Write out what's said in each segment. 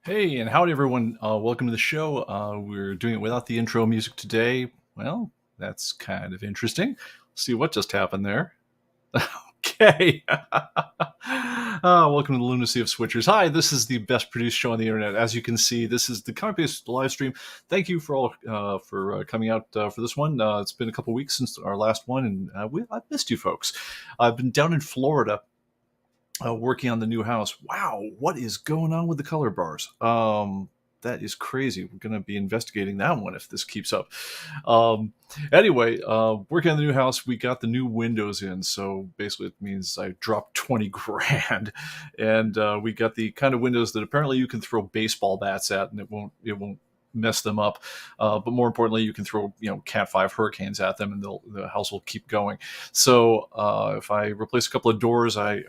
Hey, and howdy, everyone. Welcome to the show. We're doing it without the intro music today. Well, that's kind of interesting. See what just happened there. Okay. Welcome to the lunacy of switchers. Hi, this is the best produced show on the internet. As you can see, this is the ComicBase live stream. Thank you for all for coming out for this one. It's been a couple weeks since our last one, and I've missed you folks. I've been down in Florida working on the new house. Wow, what is going on with the color bars? That is crazy. We're going to be investigating that one if this keeps up. Um, anyway, working on the new house, we got the new windows in. So basically, it means I dropped 20 grand, and we got the kind of windows that apparently you can throw baseball bats at, and it won't mess them up. But more importantly, you can throw Cat 5 hurricanes at them, and the house will keep going. So if I replace a couple of doors, I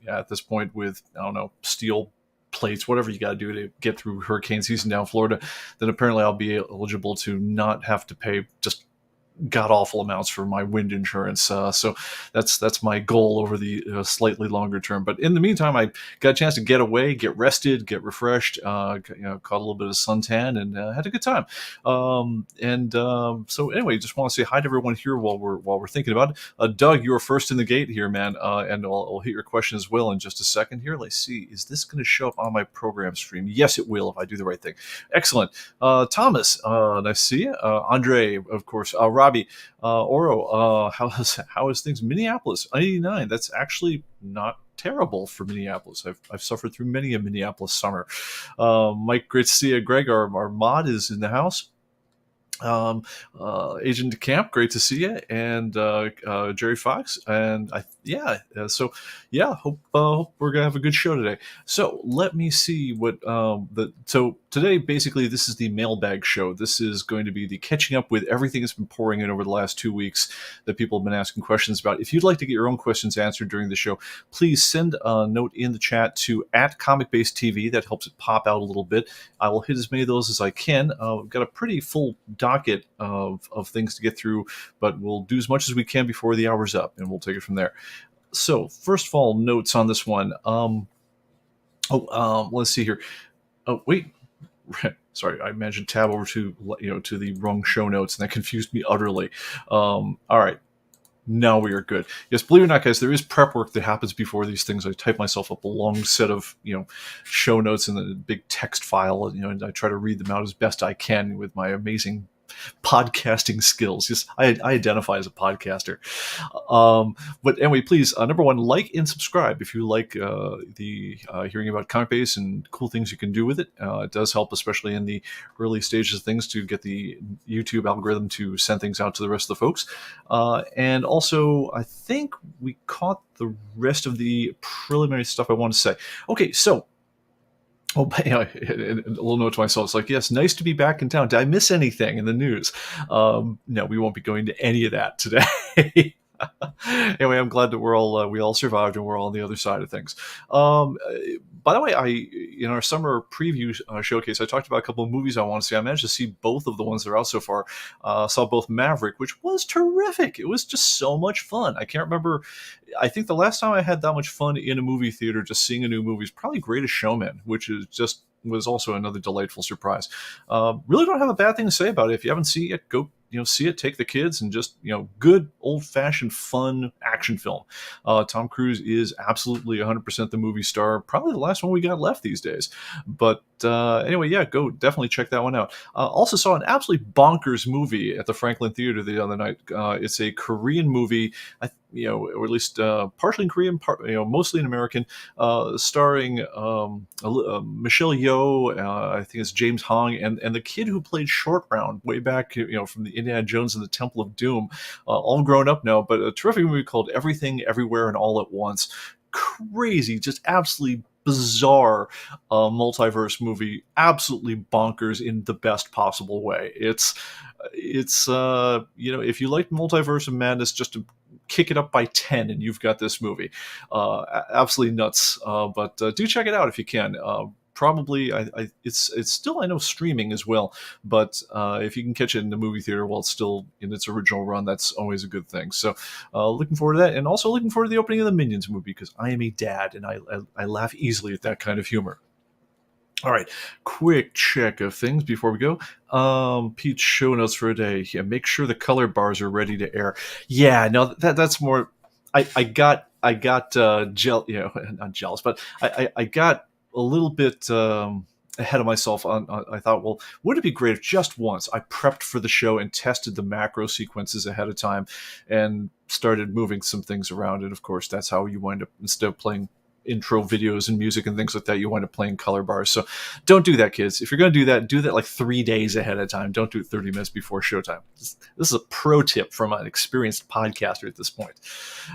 at this point with, I don't know, steel plates, whatever you got to do to get through hurricane season down Florida, then apparently I'll be eligible to not have to pay just god awful amounts for my wind insurance. So that's my goal over the slightly longer term. But in the meantime, I got a chance to get away, get rested, get refreshed. Caught a little bit of suntan and had a good time. So anyway, just want to say hi to everyone here while we're thinking about it. Doug, you're first in the gate here, man, and I'll hit your question as well in just a second here. Let's see, is this going to show up on my program stream? Yes, it will if I do the right thing. Excellent. Thomas, nice to see you. Andre, of course. Robbie, Oro, how is things? Minneapolis, 89. That's actually not terrible for Minneapolis. I've suffered through many a Minneapolis summer. Mike, great to see you. Greg, our mod is in the house. Agent DeCamp, great to see you, and Jerry Fox, and hope we're gonna have a good show today. So let me see what so today basically this is the mailbag show. This is going to be the catching up with everything that's been pouring in over the last 2 weeks that people have been asking questions about. If you'd like to get your own questions answered during the show, please send a note in the chat to @ComicBase TV. That helps it pop out a little bit. I will hit as many of those as I can. We've got a pretty full docket of things to get through, but we'll do as much as we can before the hour's up, and we'll take it from there. So, first of all, notes on this one. Let's see here. Oh, wait. Sorry, I imagined tab over to the wrong show notes, and that confused me utterly. All right. Now we are good. Yes, believe it or not, guys, there is prep work that happens before these things. I type myself up a long set of show notes in a big text file, and I try to read them out as best I can with my amazing podcasting skills. Yes, I identify as a podcaster. But anyway, please, number one, like and subscribe if you like the hearing about ComicBase and cool things you can do with it. It does help, especially in the early stages of things, to get the YouTube algorithm to send things out to the rest of the folks. And also, I think we caught the rest of the preliminary stuff I want to say. Okay, so a little note to myself. It's like, yes, nice to be back in town. Did I miss anything in the news? No, we won't be going to any of that today. Anyway, I'm glad that we all survived and we're all on the other side of things. By the way, in our summer preview showcase, I talked about a couple of movies I want to see. I managed to see both of the ones that are out so far. Saw both Maverick, which was terrific. It was just so much fun. I can't remember. I think the last time I had that much fun in a movie theater just seeing a new movie is probably Greatest Showman, which was also another delightful surprise. Really don't have a bad thing to say about it. If you haven't seen it yet, go see it, take the kids, and just good old-fashioned fun action film. Tom Cruise is absolutely 100% the movie star, probably the last one we got left these days. But anyway, yeah, go definitely check that one out. Also saw an absolutely bonkers movie at the Franklin Theater the other night. It's a Korean movie, or at least partially in Korean, mostly in American, starring Michelle Yeoh, I think it's James Hong, and the kid who played Short Round way back, from the Indiana Jones and the Temple of Doom, all grown up now, but a terrific movie called Everything, Everywhere, and All at Once. Crazy, just absolutely bizarre multiverse movie, absolutely bonkers in the best possible way. It's if you like multiverse and madness, just to kick it up by 10 and you've got this movie. Absolutely nuts. But do check it out if you can. Probably it's still, I know, streaming as well, but if you can catch it in the movie theater while it's still in its original run, that's always a good thing. So looking forward to that, and also looking forward to the opening of the Minions movie, because I am a dad and I laugh easily at that kind of humor. All right, quick check of things before we go. Pete's show notes for a day. Yeah, make sure the color bars are ready to air. Yeah, no, that's more. Not jealous, but I got a little bit ahead of myself. I thought, well, would it be great if just once I prepped for the show and tested the macro sequences ahead of time, and started moving some things around. And of course, that's how you wind up, instead of playing intro videos and music and things like that, you wind up playing color bars. So don't do that, kids. If you're going to do that like 3 days ahead of time. Don't do it 30 minutes before showtime. This is a pro tip from an experienced podcaster at this point.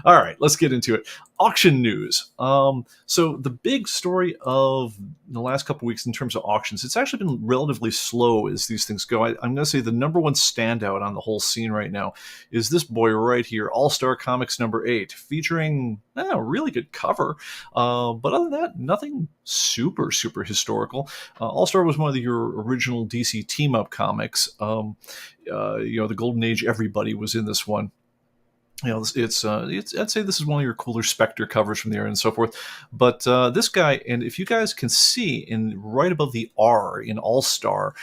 All right, let's get into it. Auction news. So the big story of the last couple of weeks in terms of auctions, it's actually been relatively slow as these things go. I'm going to say the number one standout on the whole scene right now is this boy right here, All-Star Comics number 8, featuring a really good cover. But other than that, nothing super historical. All-Star was one of your original DC team-up comics. The Golden Age everybody was in this one. It's I'd say this is one of your cooler Spectre covers from the era and so forth. But this guy, and if you guys can see in right above the R in All Star,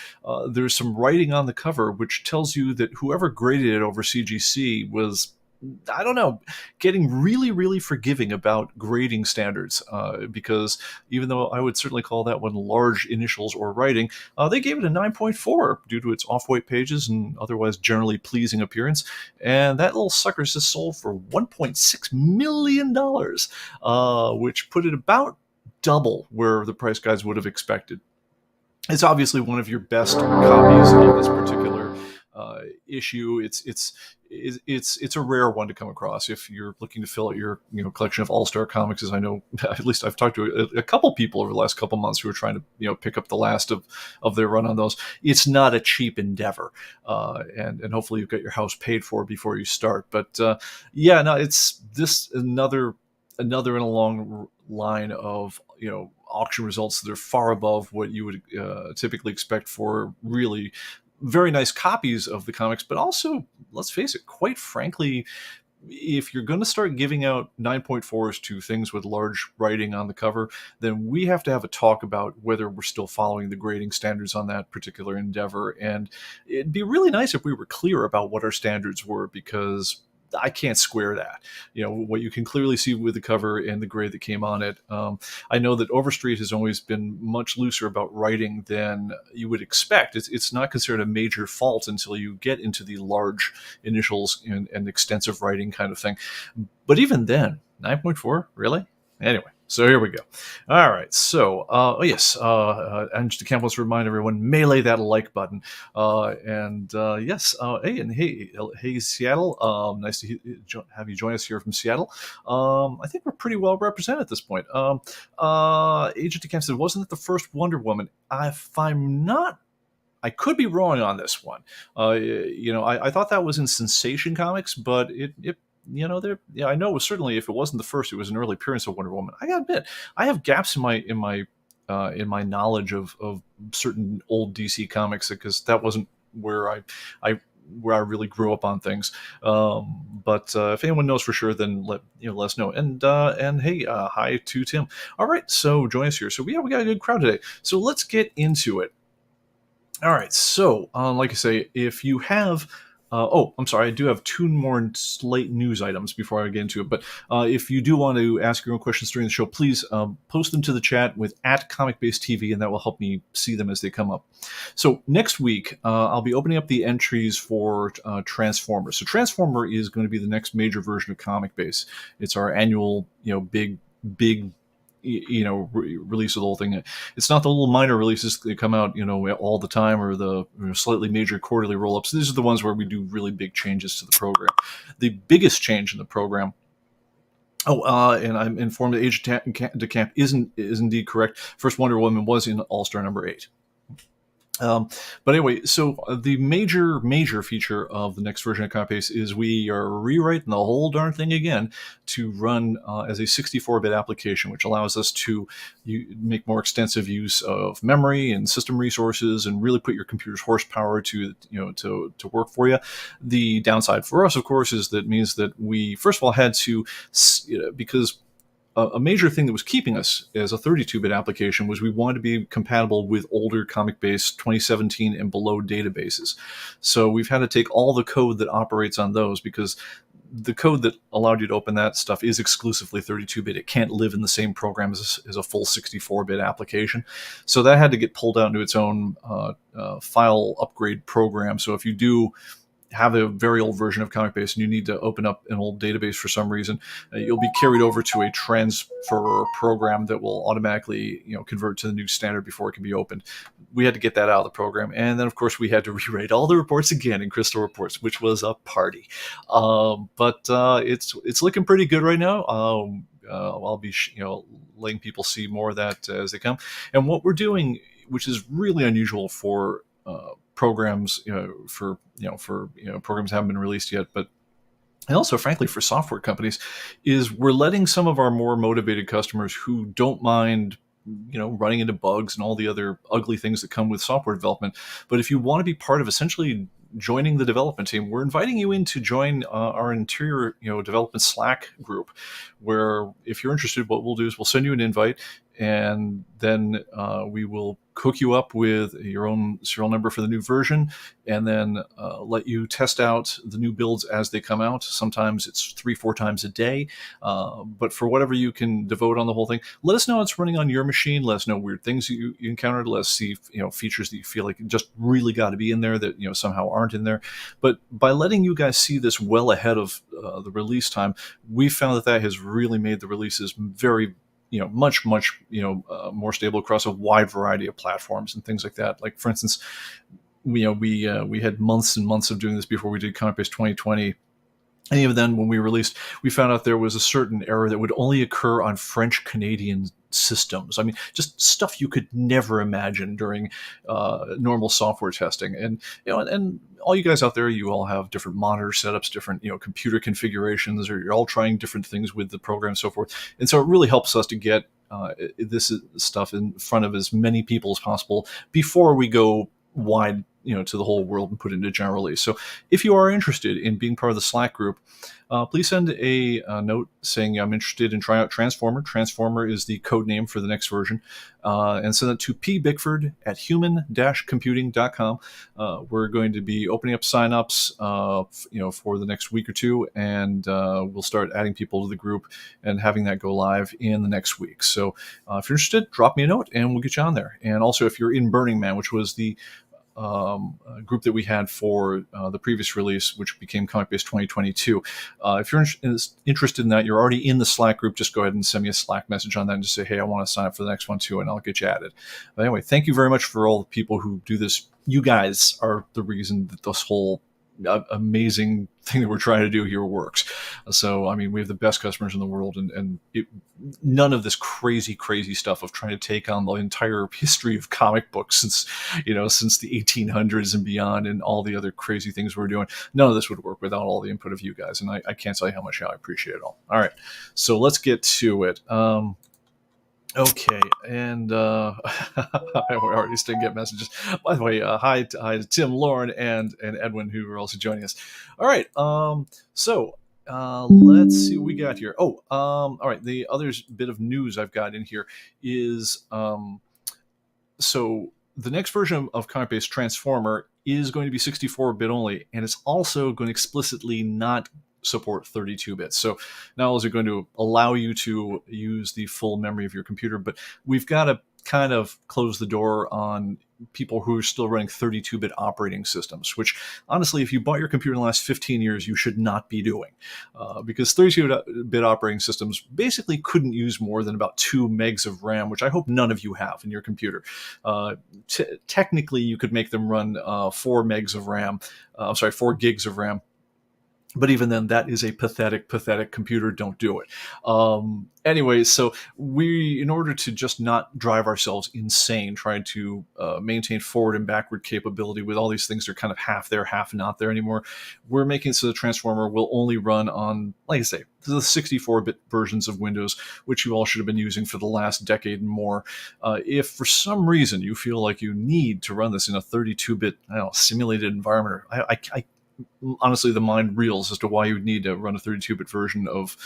there's some writing on the cover which tells you that whoever graded it over CGC was, I don't know, getting really forgiving about grading standards, because even though I would certainly call that one large initials or writing, they gave it a 9.4 due to its off-white pages and otherwise generally pleasing appearance. And that little sucker just sold for $1.6 million, which put it about double where the price guys would have expected. It's obviously one of your best copies of this particular issue. It's a rare one to come across if you're looking to fill out your collection of All-Star comics. As I know, at least I've talked to a couple people over the last couple months who are trying to pick up the last of their run on those. It's not a cheap endeavor, and hopefully you've got your house paid for before you start. But it's this another in a long line of auction results that are far above what you would typically expect for really very nice copies of the comics. But also, let's face it, quite frankly, if you're going to start giving out 9.4s to things with large writing on the cover, then we have to have a talk about whether we're still following the grading standards on that particular endeavor. And it'd be really nice if we were clear about what our standards were, because I can't square that. What you can clearly see with the cover and the grade that came on it. I know that Overstreet has always been much looser about writing than you would expect. It's not considered a major fault until you get into the large initials and extensive writing kind of thing. But even then, 9.4, really? Anyway, so here we go. All right, so, and just to wants to remind everyone, melee that like button. Hey, Seattle, nice to have you join us here from Seattle. I think we're pretty well represented at this point. Agent DeCamp said, wasn't it the first Wonder Woman? If I'm not, I could be wrong on this one. I thought that was in Sensation Comics, but it I know certainly if it wasn't the first, it was an early appearance of Wonder Woman. I gotta admit, I have gaps in my knowledge of certain old DC comics, because that wasn't where I really grew up on things. But if anyone knows for sure, then let us know. And hey, hi to Tim. All right, so join us here. So we got a good crowd today. So let's get into it. All right, so like I say, if you have I'm sorry, I do have two more late news items before I get into it. But if you do want to ask your own questions during the show, please post them to the chat with @ComicBase TV, and that will help me see them as they come up. So next week, I'll be opening up the entries for Transformers. So Transformer is going to be the next major version of ComicBase. It's our annual, big release of the whole thing. It's not the little minor releases that come out all the time, or the slightly major quarterly roll-ups. These are the ones where we do really big changes to the program. The biggest change in the program, and I'm informed that Agent DeCamp is indeed correct. First Wonder Woman was in All-Star number 8. But anyway, so the major feature of the next version of ComicBase is we are rewriting the whole darn thing again to run as a 64-bit application, which allows us to make more extensive use of memory and system resources, and really put your computer's horsepower to work for you. The downside for us, of course, is that means that we first of all had to, because a major thing that was keeping us as a 32-bit application was we wanted to be compatible with older ComicBase 2017 and below databases. So we've had to take all the code that operates on those, because the code that allowed you to open that stuff is exclusively 32-bit. It can't live in the same program as a full 64-bit application. So that had to get pulled out into its own file upgrade program. So if you do have a very old version of ComicBase and you need to open up an old database for some reason, you'll be carried over to a transfer program that will automatically, convert to the new standard before it can be opened. We had to get that out of the program, and then of course we had to rewrite all the reports again in Crystal Reports, which was a party. But it's looking pretty good right now. I'll be letting people see more of that as they come. And what we're doing, which is really unusual for programs, for programs that haven't been released yet, but and also, frankly, for software companies, is we're letting some of our more motivated customers who don't mind, running into bugs and all the other ugly things that come with software development. But if you want to be part of essentially joining the development team, we're inviting you in to join our interior, development Slack group, where if you're interested, what we'll do is we'll send you an invite, and then we will hook you up with your own serial number for the new version, and then let you test out the new builds as they come out. Sometimes it's 3-4 times a day, but for whatever you can devote on the whole thing, let us know it's running on your machine. Let us know weird things you encountered. Let us see features that you feel like just really got to be in there that somehow aren't in there. But by letting you guys see this well ahead of the release time, we found that has really made the releases very much more stable across a wide variety of platforms and things like that. Like, for instance, we had months and months of doing this before we did ComicBase 2020. And even then, when we released, we found out there was a certain error that would only occur on French Canadian systems. I mean, just stuff you could never imagine during normal software testing. And and all you guys out there, you all have different monitor setups, different computer configurations, or you're all trying different things with the program and so forth. And so it really helps us to get this stuff in front of as many people as possible before we go wide to the whole world and put it into general release. So if you are interested in being part of the Slack group, please send a note saying I'm interested in trying out Transformer. Transformer is the code name for the next version, and send it to pbickford@human-computing.com. We're going to be opening up signups, for the next week or two, and we'll start adding people to the group and having that go live in the next week. So if you're interested, drop me a note and we'll get you on there. And also, if you're in Burning Man, which was the group that we had for the previous release, which became ComicBase 2022. If you're interested in that, you're already in the Slack group, just go ahead and send me a Slack message on that and just say, hey, I want to sign up for the next one too, and I'll get you added. But anyway, thank you very much for all the people who do this. You guys are the reason that this whole amazing thing that we're trying to do here works. So, I mean, we have the best customers in the world, and none of this crazy stuff of trying to take on the entire history of comic books since the 1800s and beyond, and all the other crazy things we're doing. None of this would work without all the input of you guys, and I can't tell you how much I appreciate it all. All right, so let's get to it. Okay, and we already still get messages. By the way, hi to Tim, Lauren, and Edwin, who are also joining us. All right, so let's see what we got here. All right, the other bit of news I've got in here is so the next version of ComicBase Transformer is going to be 64-bit only, and it's also going to explicitly not support 32 bits. So not only is it going to allow you to use the full memory of your computer, but we've got to kind of close the door on people who are still running 32-bit operating systems, which honestly, if you bought your computer in the last 15 years, you should not be doing, because 32-bit operating systems basically couldn't use more than about 2 megs of RAM, which I hope none of you have in your computer. Technically, you could make them run 4 gigs of RAM, but even then, that is a pathetic computer. Don't do it. Anyway, so in order to just not drive ourselves insane, trying to maintain forward and backward capability with all these things that are kind of half there, half not there anymore, we're making so the Transformer will only run on, like I say, the 64-bit versions of Windows, which you all should have been using for the last decade and more. If for some reason you feel like you need to run this in a 32-bit simulated environment, honestly, the mind reels as to why you would need to run a 32-bit version of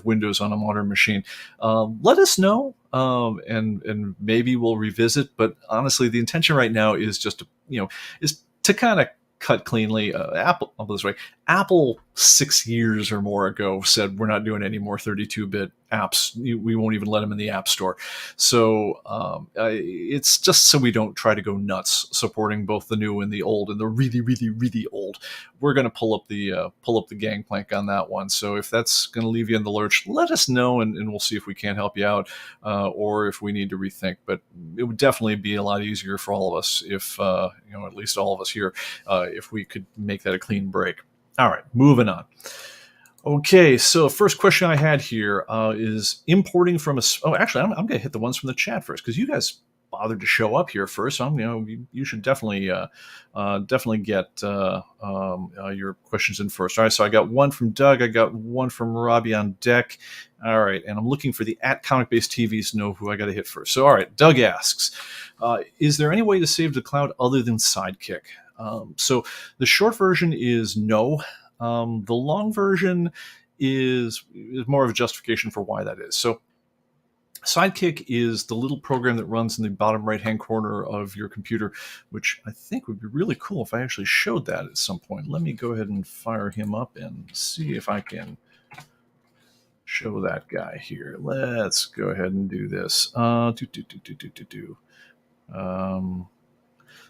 Windows on a modern machine. Let us know, and maybe we'll revisit. But honestly, the intention right now is just to, is to kind of cut cleanly. I'll put it this way: Apple 6 years or more ago said we're not doing any more 32-bit apps. We won't even let them in the App Store. So it's just so we don't try to go nuts supporting both the new and the old and the really, really, really old. We're going to pull up the gangplank on that one. So if that's going to leave you in the lurch, let us know, and we'll see if we can't help you out, or if we need to rethink. But it would definitely be a lot easier for all of us if, at least all of us here, if we could make that a clean break. All right, moving on. Okay, so first question I had here is importing from a. Oh, actually, I'm going to hit the ones from the chat first because you guys bothered to show up here first. So you should definitely get your questions in first. All right, so I got one from Doug. I got one from Robbie on deck. All right, and I'm looking for the @ComicBase TVs to know who I got to hit first. So, all right, Doug asks, is there any way to save to the cloud other than Sidekick? So the short version is no. The long version is more of a justification for why that is. So Sidekick is the little program that runs in the bottom right-hand corner of your computer, which I think would be really cool if I actually showed that at some point. Let me go ahead and fire him up and see if I can show that guy here. Let's go ahead and do this.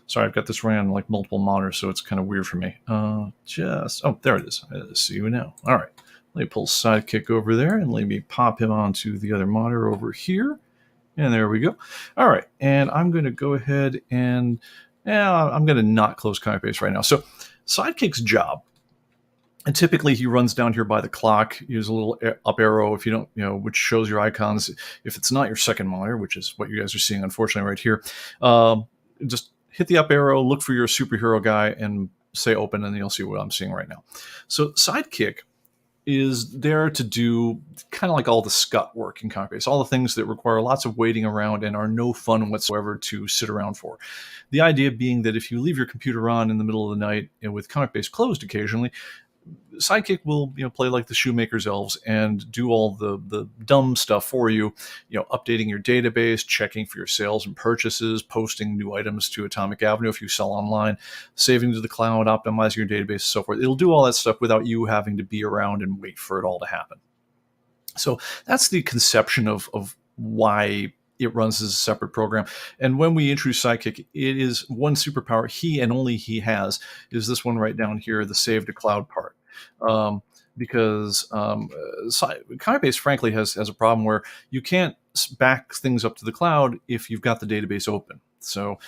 Sorry, I've got this running on like multiple monitors, so it's kind of weird for me. Oh, there it is. I see you now. All right. Let me pull Sidekick over there, and let me pop him onto the other monitor over here. And there we go. All right. And I'm going to go ahead and I'm going to not close ComicBase right now. So Sidekick's job, and typically he runs down here by the clock. Use a little up arrow if you don't, which shows your icons. If it's not your second monitor, which is what you guys are seeing, unfortunately, right here, just hit the up arrow, look for your superhero guy, and say open, and you'll see what I'm seeing right now. So Sidekick is there to do kind of like all the scut work in ComicBase, all the things that require lots of waiting around and are no fun whatsoever to sit around for. The idea being that if you leave your computer on in the middle of the night and with ComicBase closed occasionally, Sidekick will play like the shoemaker's elves and do all the dumb stuff for you, updating your database, checking for your sales and purchases, posting new items to Atomic Avenue if you sell online, saving to the cloud, optimizing your database, and so forth. It'll do all that stuff without you having to be around and wait for it all to happen. So that's the conception of why it runs as a separate program. And when we introduce Sidekick, it is one superpower he and only he has, is this one right down here, the save to cloud part. Because ComicBase, frankly, has a problem where you can't back things up to the cloud if you've got the database open. So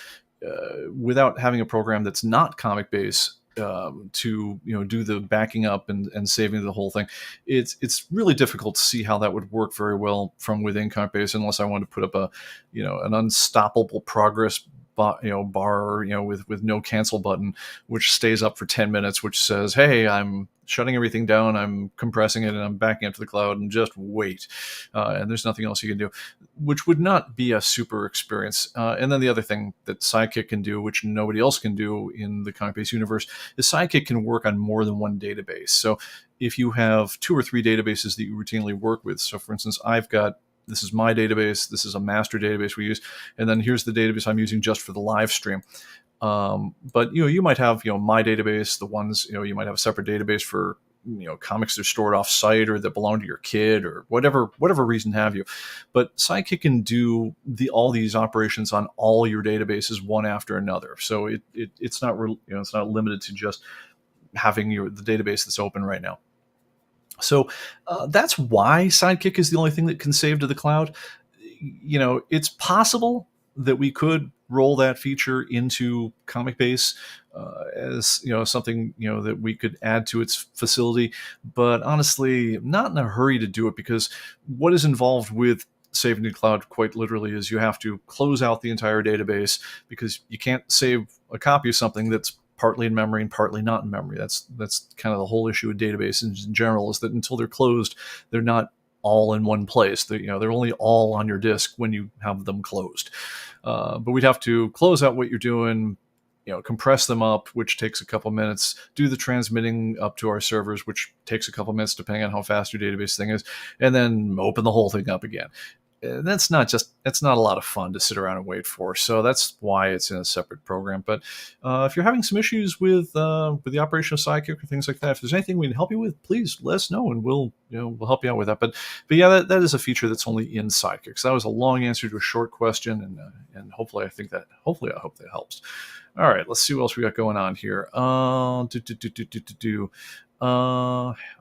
without having a program that's not ComicBase to do the backing up and saving the whole thing, it's really difficult to see how that would work very well from within ComicBase unless I wanted to put up an unstoppable progress bar with no cancel button, which stays up for 10 minutes, which says, hey, I'm shutting everything down, I'm compressing it, and I'm backing up to the cloud, and just wait. And there's nothing else you can do, which would not be a super experience. And then the other thing that Sidekick can do, which nobody else can do in the ComicBase universe, is Sidekick can work on more than one database. So if you have 2 or 3 databases that you routinely work with, so for instance, this is my database, this is a master database we use, and then here's the database I'm using just for the live stream. But you might have my database, the ones you might have a separate database for comics that are stored off site or that belong to your kid or whatever reason have you. But Sidekick can do all these operations on all your databases one after another. So it's not it's not limited to just having the database that's open right now. So that's why Sidekick is the only thing that can save to the cloud. It's possible that we could roll that feature into ComicBase as something that we could add to its facility, but honestly, not in a hurry to do it, because what is involved with saving to the cloud quite literally is you have to close out the entire database, because you can't save a copy of something that's partly in memory and partly not in memory. That's kind of the whole issue with databases in general, is that until they're closed, they're not all in one place. They're only all on your disk when you have them closed. But we'd have to close out what you're doing, compress them up, which takes a couple minutes, do the transmitting up to our servers, which takes a couple minutes depending on how fast your database thing is, and then open the whole thing up again. That's not a lot of fun to sit around and wait for. So that's why it's in a separate program. But if you're having some issues with the operation of Sidekick or things like that, if there's anything we can help you with, please let us know, and we'll help you out with that. But yeah, that is a feature that's only in Sidekick. So that was a long answer to a short question, and hopefully I hope that helps. All right, let's see what else we got going on here. I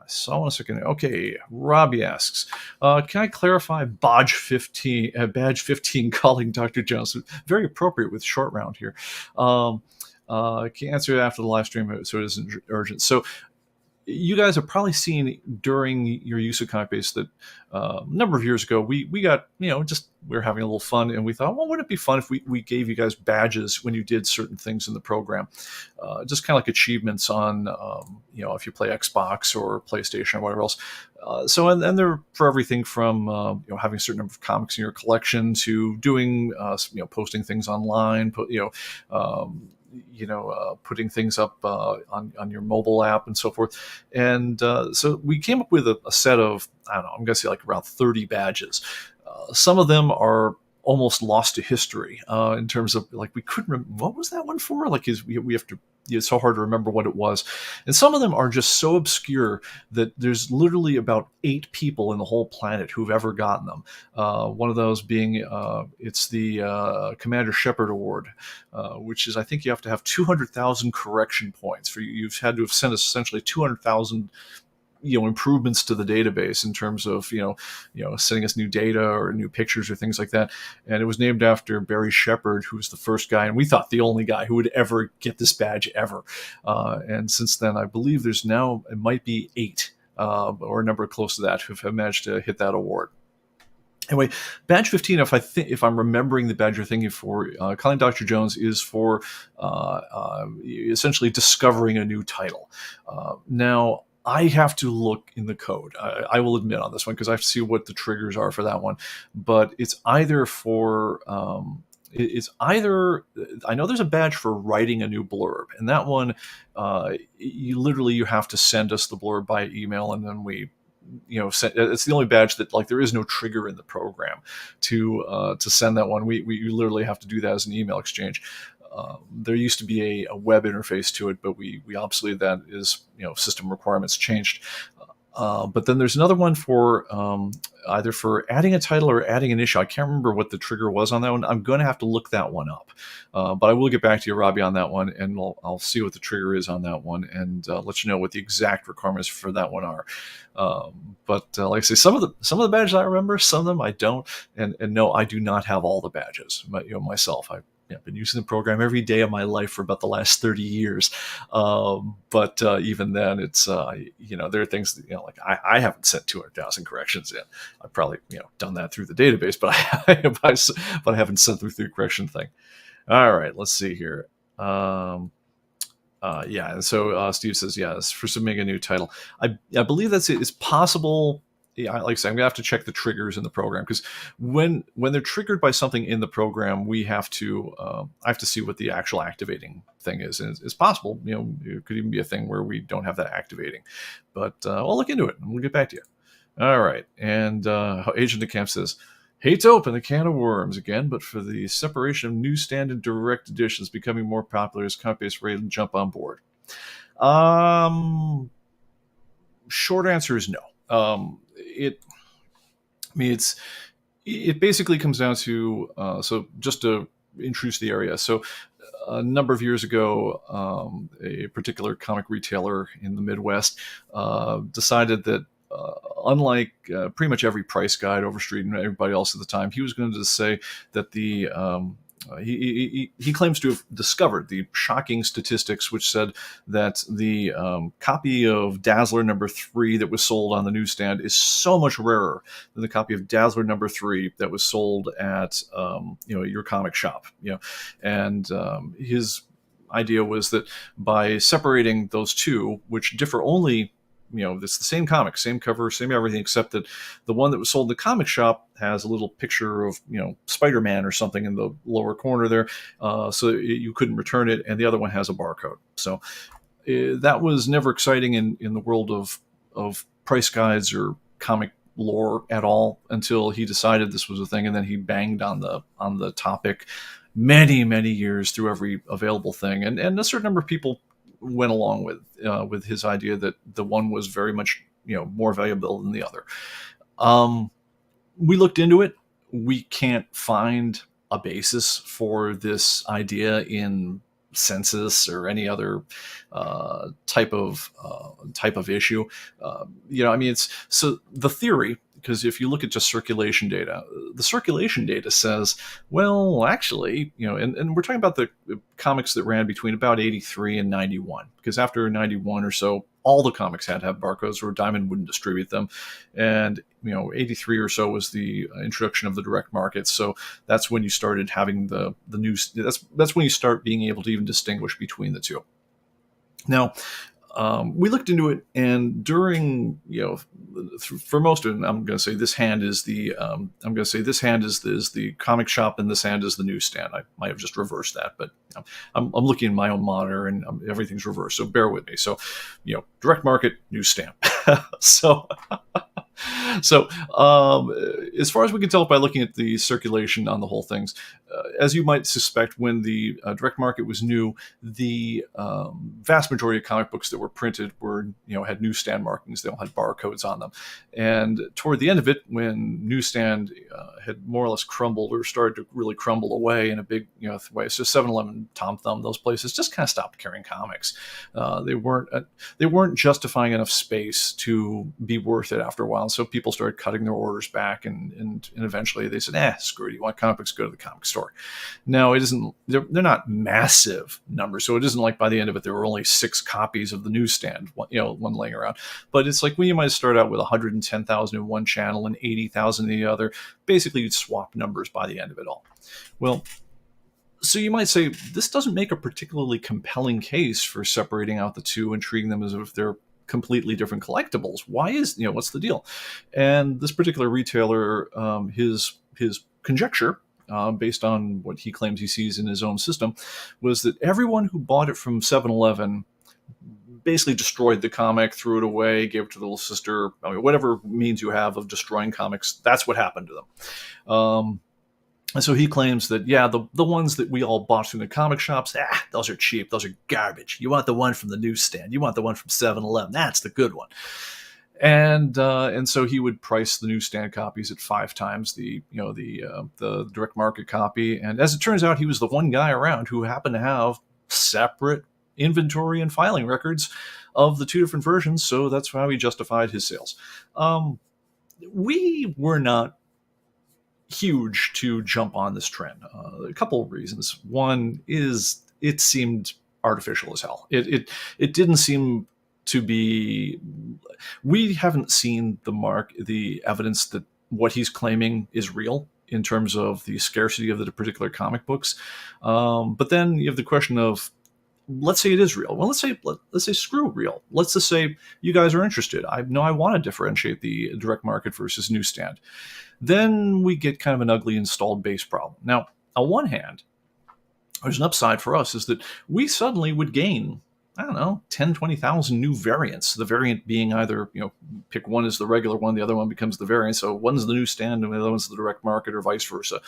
saw one a second. Okay, Robbie asks, can I clarify badge 15 calling Dr. Jones? Very appropriate with short round here. Can answer it after the live stream, so it isn't urgent. So you guys have probably seen during your use of ComicBase that a number of years ago, we got, we were having a little fun, and we thought, well, wouldn't it be fun if we gave you guys badges when you did certain things in the program? Just kind of like achievements on, if you play Xbox or PlayStation or whatever else. And they're for everything from, having a certain number of comics in your collection to doing, posting things online, putting things up on your mobile app and so forth. And so we came up with a set of, I don't know, I'm going to say like around 30 badges. Some of them are almost lost to history in terms of, like, we couldn't remember, what was that one for? Like, we have to, it's so hard to remember what it was. And some of them are just so obscure that there's literally about 8 people in the whole planet who've ever gotten them. One of those being, it's the Commander Shepard Award, which is, I think you have to have 200,000 correction points. You've had to have sent essentially 200,000 improvements to the database in terms of sending us new data or new pictures or things like that. And it was named after Barry Shepard, who was the first guy, and we thought the only guy who would ever get this badge ever. And since then, I believe there's now, it might be 8 or a number close to that, who have managed to hit that award. Anyway, badge 15, if I'm remembering the badge you're thinking for, calling Dr. Jones, is for essentially discovering a new title. Now, I have to look in the code. I will admit on this one, because I have to see what the triggers are for that one. But it's either for, I know there's a badge for writing a new blurb, and that one, you have to send us the blurb by email, and then we, it's the only badge that, like, there is no trigger in the program to send that one. We literally have to do that as an email exchange. There used to be a web interface to it, but we obviously, that is, system requirements changed. But then there's another one for either for adding a title or adding an issue. I can't remember what the trigger was on that one. I'm going to have to look that one up. But I will get back to you, Robbie, on that one, and I'll see what the trigger is on that one, and let you know what the exact requirements for that one are. But like I say, some of the badges I remember, some of them I don't, and no, I do not have all the badges. Myself, I've been using the program every day of my life for about the last 30 years. But even then, it's, there are things that, like I haven't sent 200,000 corrections in. I've probably, done that through the database, but I haven't sent through the correction thing. All right, let's see here. And so Steve says, yes, for submitting a new title. I believe that's it. It's possible. Yeah, like I said, I'm gonna have to check the triggers in the program, because when they're triggered by something in the program, I have to see what the actual activating thing is. And it's possible, it could even be a thing where we don't have that activating. But I'll look into it and we'll get back to you. All right. And Agent of Camp says, hate to open a can of worms again, but for the separation of newsstand and direct editions becoming more popular, is ComicBase ready to jump on board? Short answer is no. It basically comes down to, so just to introduce the area. So a number of years ago, a particular comic retailer in the Midwest decided that unlike pretty much every price guide, Overstreet, and everybody else at the time, he was going to say that the he claims to have discovered the shocking statistics, which said that the copy of Dazzler number 3 that was sold on the newsstand is so much rarer than the copy of Dazzler number 3 that was sold at your comic shop. And his idea was that by separating those two, which differ only it's the same comic, same cover, same everything, except that the one that was sold in the comic shop has a little picture of Spider-Man or something in the lower corner there, so you couldn't return it, and the other one has a barcode. So that was never exciting in the world of price guides or comic lore at all until he decided this was a thing, and then he banged on the topic many years through every available thing, and a certain number of people went along with his idea that the one was very much more valuable than the other. We looked into it. We can't find a basis for this idea in census or any other type of issue. It's so the theory, because if you look at just circulation data, the circulation data says, well, actually, and we're talking about the comics that ran between about 83 and 91, because after 91 or so, all the comics had to have barcodes or Diamond wouldn't distribute them. And 83 or so was the introduction of the direct market. So that's when you started having the news. That's when you start being able to even distinguish between the two. Now, we looked into it, and during for most of it, I'm going to say this hand is the comic shop, and this hand is the newsstand. I might have just reversed that, but I'm looking at my own monitor, and everything's reversed. So bear with me. So, direct market, newsstand. So. So, as far as we can tell by looking at the circulation on the whole things, as you might suspect, when the direct market was new, the vast majority of comic books that were printed were, had newsstand markings. They all had barcodes on them. And toward the end of it, when newsstand had more or less crumbled or started to really crumble away in a big way, so 7-Eleven, Tom Thumb, those places just kind of stopped carrying comics. They weren't justifying enough space to be worth it after a while. So people started cutting their orders back, and eventually they said, screw it, you want comic books, go to the comic store. Now, they're not massive numbers, so it isn't like by the end of it there were only 6 copies of the newsstand, one laying around. But it's like when you might start out with 110,000 in one channel and 80,000 in the other. Basically, you'd swap numbers by the end of it all. Well, so you might say this doesn't make a particularly compelling case for separating out the two and treating them as if they're completely different collectibles. Why is what's the deal? And this particular retailer, his conjecture, based on what he claims he sees in his own system, was that everyone who bought it from 7-Eleven basically destroyed the comic, threw it away, gave it to the little sister. Whatever means you have of destroying comics, that's what happened to them. And so he claims that, the ones that we all bought from the comic shops, those are cheap. Those are garbage. You want the one from the newsstand. You want the one from 7-Eleven. That's the good one. And so he would price the newsstand copies at 5 times the direct market copy. And as it turns out, he was the one guy around who happened to have separate inventory and filing records of the 2 different versions. So that's how he justified his sales. We were not huge to jump on this trend. A couple of reasons. One is it seemed artificial as hell. It didn't seem to be. We haven't seen the evidence that what he's claiming is real in terms of the scarcity of the particular comic books. But then you have the question of, let's say it is real. Well, let's say screw real. Let's just say you guys are interested. I want to differentiate the direct market versus newsstand. Then we get kind of an ugly installed base problem. Now, on one hand, there's an upside for us is that we suddenly would gain, 10, 20,000 new variants. The variant being either, pick one as the regular one, the other one becomes the variant. So one's the newsstand and the other one's the direct market, or vice versa.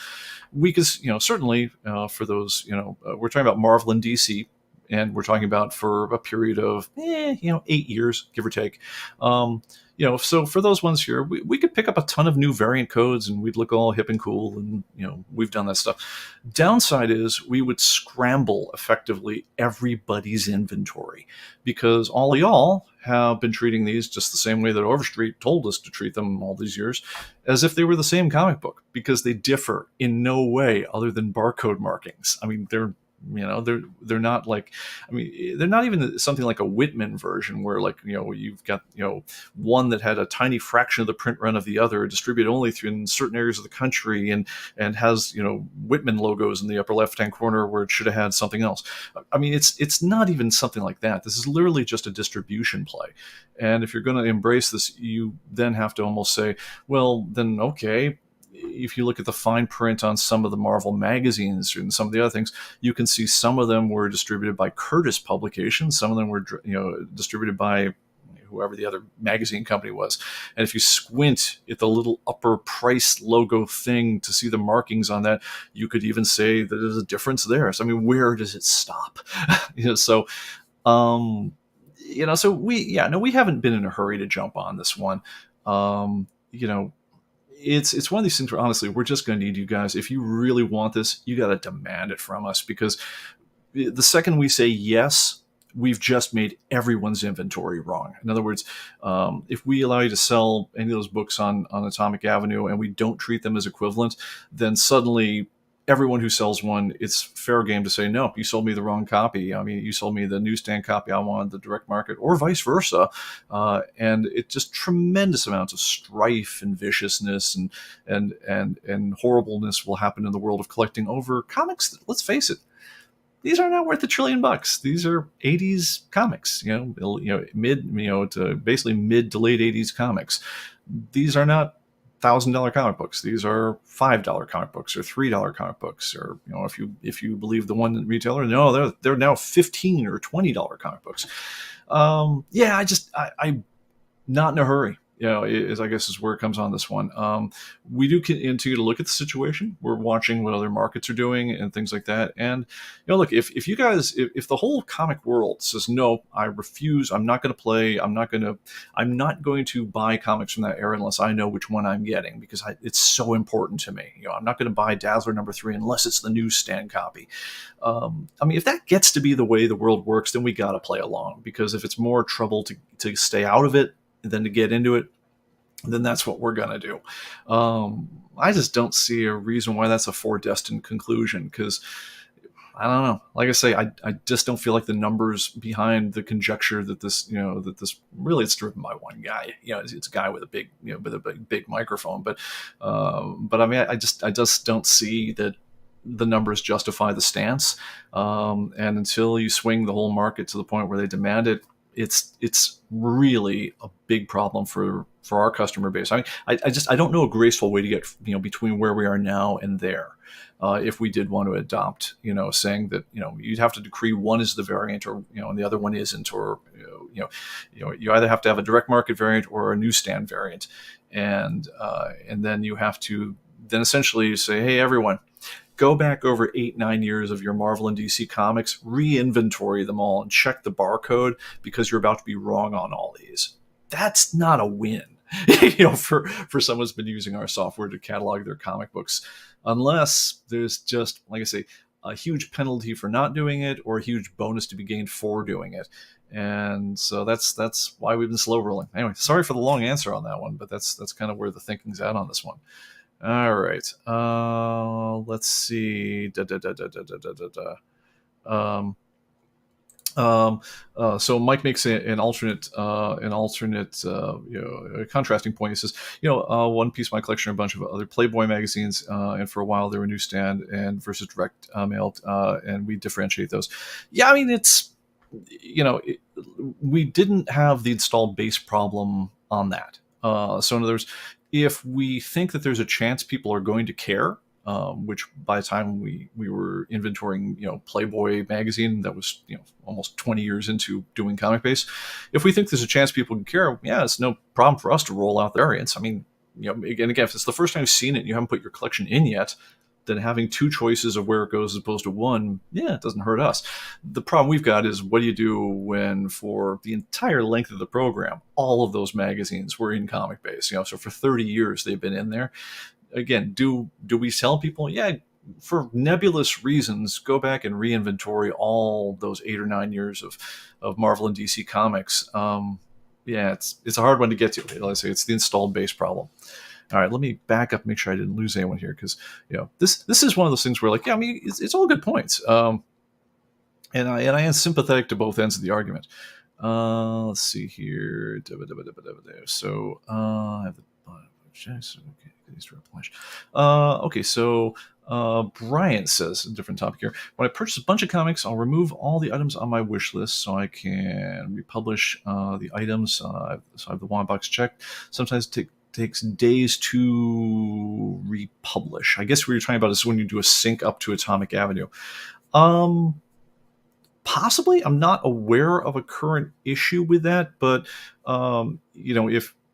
We could, certainly for those, we're talking about Marvel and DC, and we're talking about for a period of 8 years, give or take. So for those ones here, we could pick up a ton of new variant codes and we'd look all hip and cool, and we've done that stuff. Downside is we would scramble effectively everybody's inventory, because all y'all have been treating these just the same way that Overstreet told us to treat them all these years, as if they were the same comic book, because they differ in no way other than barcode markings. I mean, they're they're not like, I mean, they're not even something like a Whitman version where, like, you've got, one that had a tiny fraction of the print run of the other, distributed only through in certain areas of the country, and has, Whitman logos in the upper left hand corner where it should have had something else. I mean, it's not even something like that. This is literally just a distribution play. And if you're going to embrace this, you then have to almost say, well, then okay, if you look at the fine print on some of the Marvel magazines and some of the other things, you can see some of them were distributed by Curtis Publications. Some of them were, distributed by whoever the other magazine company was. And if you squint at the little upper price logo thing to see the markings on that, you could even say that there's a difference there. So, I mean, where does it stop? So we haven't been in a hurry to jump on this one. It's one of these things where, honestly, we're just going to need you guys. If you really want this, you got to demand it from us, because the second we say yes, we've just made everyone's inventory wrong. In other words, if we allow you to sell any of those books on Atomic Avenue and we don't treat them as equivalent, then suddenly everyone who sells one, it's fair game to say, no, you sold me the wrong copy. I mean, you sold me the newsstand copy. I wanted the direct market, or vice versa. And it just tremendous amounts of strife and viciousness and horribleness will happen in the world of collecting over comics. Let's face it, these are not worth $1 trillion. These are 80s comics, basically mid to late 80s comics. These are not $1,000 comic books. These are $5 comic books or $3 comic books, or if you believe the one retailer, no, they're now $15 or $20 comic books. I'm not in a hurry. I guess is where it comes on this one. We do continue to look at the situation. We're watching what other markets are doing and things like that. And look, if you guys, if the whole comic world says no, I refuse. I'm not going to play. I'm not going to buy comics from that era unless I know which one I'm getting, because it's so important to me. I'm not going to buy Dazzler #3 unless it's the newsstand copy. If that gets to be the way the world works, then we got to play along, because if it's more trouble to stay out of it than to get into it, then that's what we're going to do. I just don't see a reason why that's a foredestined conclusion, because I don't know. Like I say, I just don't feel like the numbers behind the conjecture that this really, it's driven by one guy. It's a guy with a big microphone. But I mean, I just don't see that the numbers justify the stance. And until you swing the whole market to the point where they demand it, it's really a big problem for our customer base. I mean, I don't know a graceful way to get between where we are now and there. If we did want to adopt, saying that you'd have to decree one is the variant, or and the other one isn't, or you either have to have a direct market variant or a newsstand variant, and then you have to then essentially say, hey, everyone, go back over 8-9 years of your Marvel and DC comics, re-inventory them all, and check the barcode, because you're about to be wrong on all these. That's not a win, for someone who's been using our software to catalog their comic books, unless there's just, like I say, a huge penalty for not doing it, or a huge bonus to be gained for doing it. And so that's why we've been slow rolling. Anyway, sorry for the long answer on that one, but that's kind of where the thinking's at on this one. All right. Let's see. So Mike makes an alternate contrasting point. He says, One Piece, my collection, a bunch of other Playboy magazines, and for a while they were newsstand and versus direct mail, and we differentiate those. Yeah, I mean, it's we didn't have the installed base problem on that. So in other words, if we think that there's a chance people are going to care, which by the time we were inventorying, Playboy magazine, that was, almost 20 years into doing ComicBase, if we think there's a chance people can care, yeah, it's no problem for us to roll out variants. I mean, again, if it's the first time you've seen it and you haven't put your collection in yet, then having two choices of where it goes as opposed to one, yeah, it doesn't hurt us. The problem we've got is, what do you do when for the entire length of the program, all of those magazines were in ComicBase? So for 30 years they've been in there. Again, do we sell people? Yeah, for nebulous reasons, go back and re-inventory all those 8 or 9 years of Marvel and DC comics. Yeah, it's a hard one to get to. Let's say it's the installed base problem. All right, let me back up, make sure I didn't lose anyone here, because this is one of those things where, like, yeah, I mean, it's all good points. and I am sympathetic to both ends of the argument. Let's see here. So I have the okay, so Brian says a different topic here. When I purchase a bunch of comics, I'll remove all the items on my wish list so I can republish the items. So I have the one box checked. Sometimes takes days to republish. I guess what you're talking about is when you do a sync up to Atomic Avenue. Possibly, I'm not aware of a current issue with that, but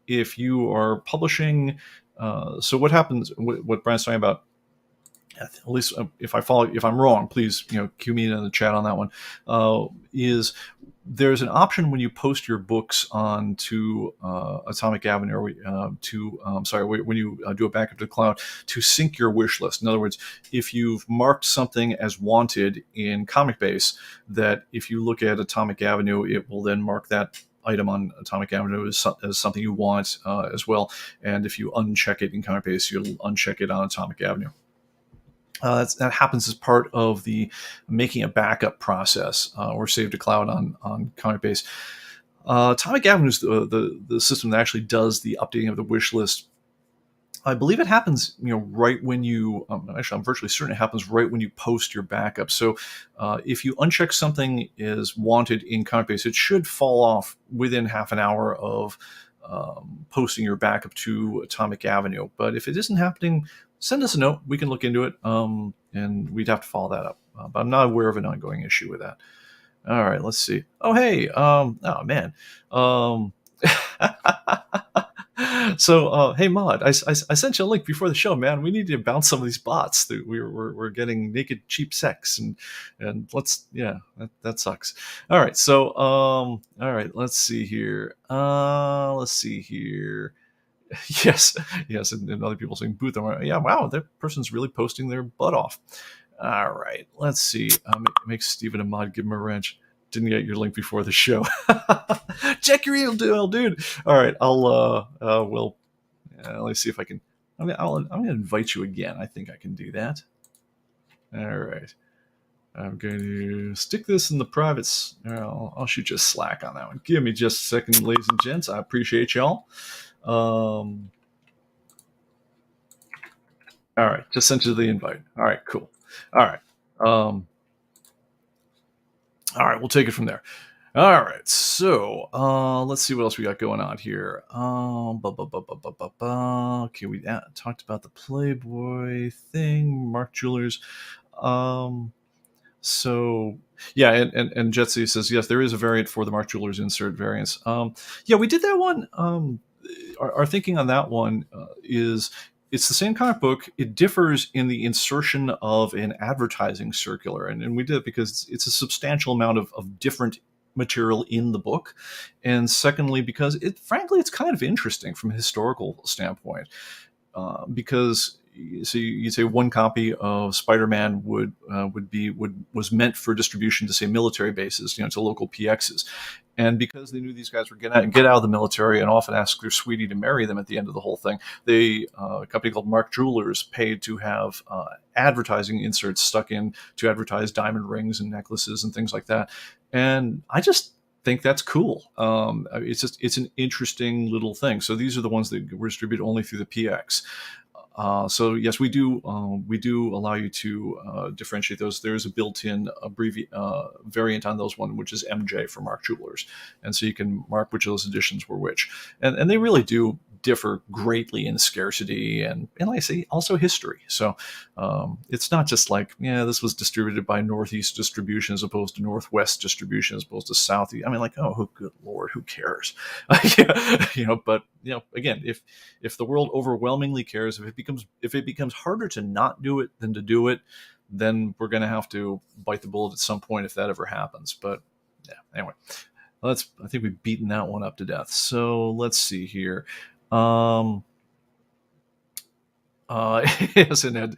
if you are publishing, so what happens? What Brian's talking about, at least if I'm wrong, please cue me in the chat on that one. Is there's an option when you post your books onto Atomic Avenue, or when you do a backup to the cloud, to sync your wish list. In other words, if you've marked something as wanted in ComicBase, that if you look at Atomic Avenue, it will then mark that item on Atomic Avenue as something you want as well. And if you uncheck it in ComicBase, you'll uncheck it on Atomic Avenue. That happens as part of the making a backup process or save to cloud on ComicBase. Atomic Avenue is the system that actually does the updating of the wish list. I believe it happens, right when you. Actually, I'm virtually certain it happens right when you post your backup. So, if you uncheck something as wanted in ComicBase, it should fall off within half an hour of posting your backup to Atomic Avenue. But if it isn't happening, send us a note. We can look into it, and we'd have to follow that up. But I'm not aware of an ongoing issue with that. All right, let's see. Oh, hey. Oh, man. So, hey, Mod, I sent you a link before the show, man. We need to bounce some of these bots. We're getting naked, cheap sex, and that sucks. All right, so, all right, let's see here. Yes, and other people saying booth. Yeah, wow, that person's really posting their butt off. All right, let's see. Make Steven a mod, give him a wrench. Didn't get your link before the show. Check your email, dude. All right, let me see if I can. I'm gonna invite you again. I think I can do that. All right. I'm going to stick this in the privates. I'll shoot you a Slack on that one. Give me just a second, ladies and gents. I appreciate y'all. All right, just sent you the invite. All right, cool. All right. All right, we'll take it from there. All right, so let's see what else we got going on here. Okay, we talked about the Playboy thing, Mark Jewelers. So yeah, and Jetsy says yes, there is a variant for the Mark Jewelers insert variants. Yeah, we did that one. Our thinking on that one is it's the same comic book. It differs in the insertion of an advertising circular, and we did it because it's a substantial amount of different material in the book, and secondly because frankly it's kind of interesting from a historical standpoint, because so you'd say one copy of Spider-Man was meant for distribution to, say, military bases, to local PXs. And because they knew these guys were get out of the military and often ask their sweetie to marry them at the end of the whole thing, a company called Mark Jewelers paid to have advertising inserts stuck in to advertise diamond rings and necklaces and things like that. And I just think that's cool. It's an interesting little thing. So these are the ones that were distributed only through the PX. So yes, we do allow you to differentiate those. There's a built-in variant on those one, which is MJ for Mark Jewelers, and so you can mark which of those editions were which, and they really do differ greatly in scarcity and like I say, also history. So it's not just like, this was distributed by Northeast Distribution as opposed to Northwest Distribution as opposed to Southeast. I mean, like, oh, good Lord, who cares? But again, if the world overwhelmingly cares, if it becomes harder to not do it than to do it, then we're going to have to bite the bullet at some point if that ever happens. But yeah, anyway, I think we've beaten that one up to death. So let's see here. Yes, and